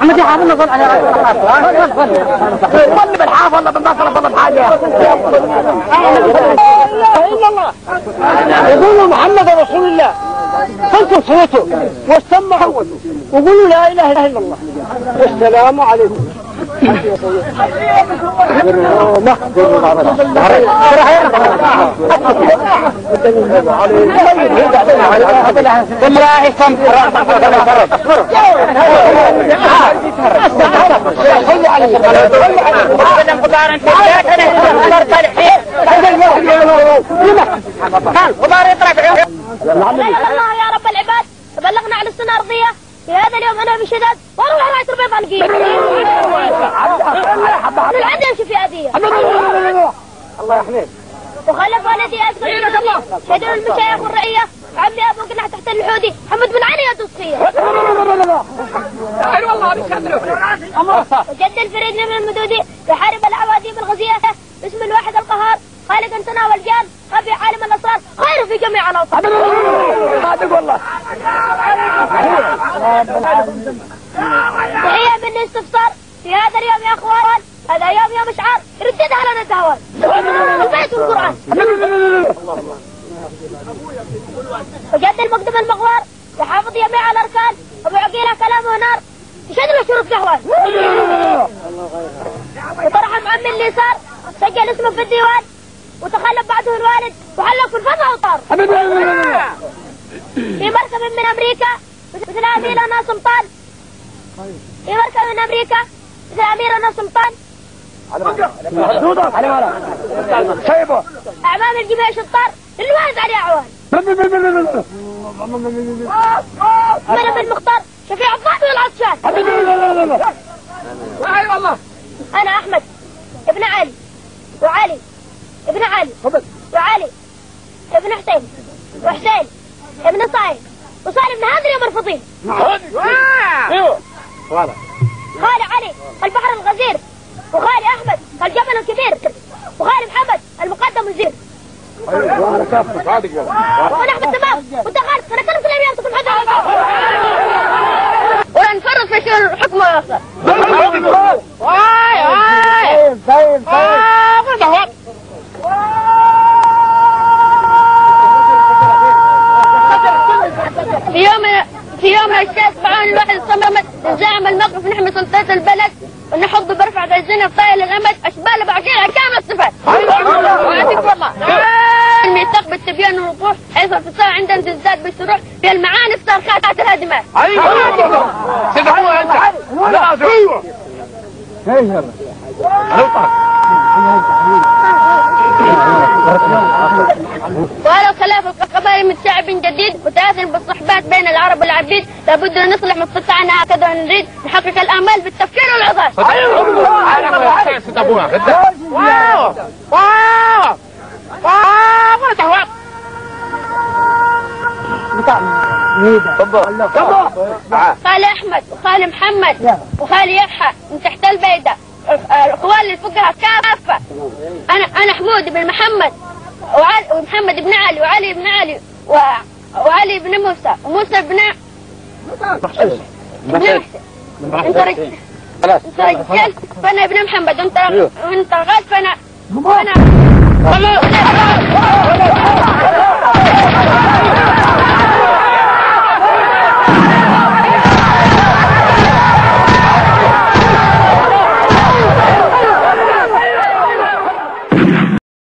محمد يا حافظ نظر على ظل بالحافظ ولا بالنصر ولا بحاجة إلا الله يقولوا محمد رسول الله فانتم صوتوا واستمعوا وقولوا لا إله إلا الله والسلام عليكم الله يا رب العباد بلغنا على السنة الأرضية في هذا اليوم أنا بشداد وأروح راية البيض أنقيه العد يمشي في أذية الله يحميك وخلف والدي أذكر شهدوا المشايخ والرعية عمي أبو قناح تحت الحودي محمد بن علي الدوسخية وجد الفريد من المدودي يحارب الأعوادي بالغزية باسم الواحد القهار خالق تناول جان خفي عالم الأسرار خير في جميع الأوطان صادق والله تحية مني استفسار في هذا اليوم يا أخوان هذا يوم إشعار رددها لنا الدهوان البيت والقرآن وجد المقدم المغوار يحافظ جميع الأركان أبو عقيلة كلامه نار يشهد له شروط كهوان وطرح معمي اليسار سجل اسمه في الديوان وتخلف بعده الوالد وحلق في الفضاء وطار في مركب من أمريكا مثل أمير أنا سلطان في مركب من أمريكا مثل أمير أنا سلطان أعمام الجميع شطار للواحد عليه عوان ملك المختار شفيع الضعف والعطشان أنا أحمد ابن علي وعلي ابن علي وعلي ابن حسين وحسين ابن صالح وصالح من هذا اليوم مرفوضين خالي علي البحر الغزير وخالي أحمد الجبل الكبير وخالي محمد المقدم الزير وانا احمد تمام وانت خالد انا كلمت الامير تكون حدا ولا نفرط في شؤون الحكم ويصل في يوم الشاس بعون الواحد صممت نزاعم الموقف نحمي سلطات البلد ونحط برفع عزنا بطايل الغمد اشبال بعقيلها كامل الصفات وعاتك والله الميثاق بالتبيان والوقوف حيث الفصاع عندنا تزداد بالشروح في المعاني الصارخات الهادمات سيدحوها انت ايوه وهذا الخلاف القبائل متشعب جديد متآثر بالصحبات بين العرب والعبيد لابد ان نصلح مستطاعنا هكذا نريد نحقق الامال بالتفكير والعظات خالي احمد وخالي محمد وخالي يحيى من تحت البيدة الاخوان الفقهاء كافة انا حمود بن محمد ومحمد بن علي وعلي بن علي وعلي بن موسى وموسى بن محسن انت رجال فانا ابن محمد وانت غاد فانا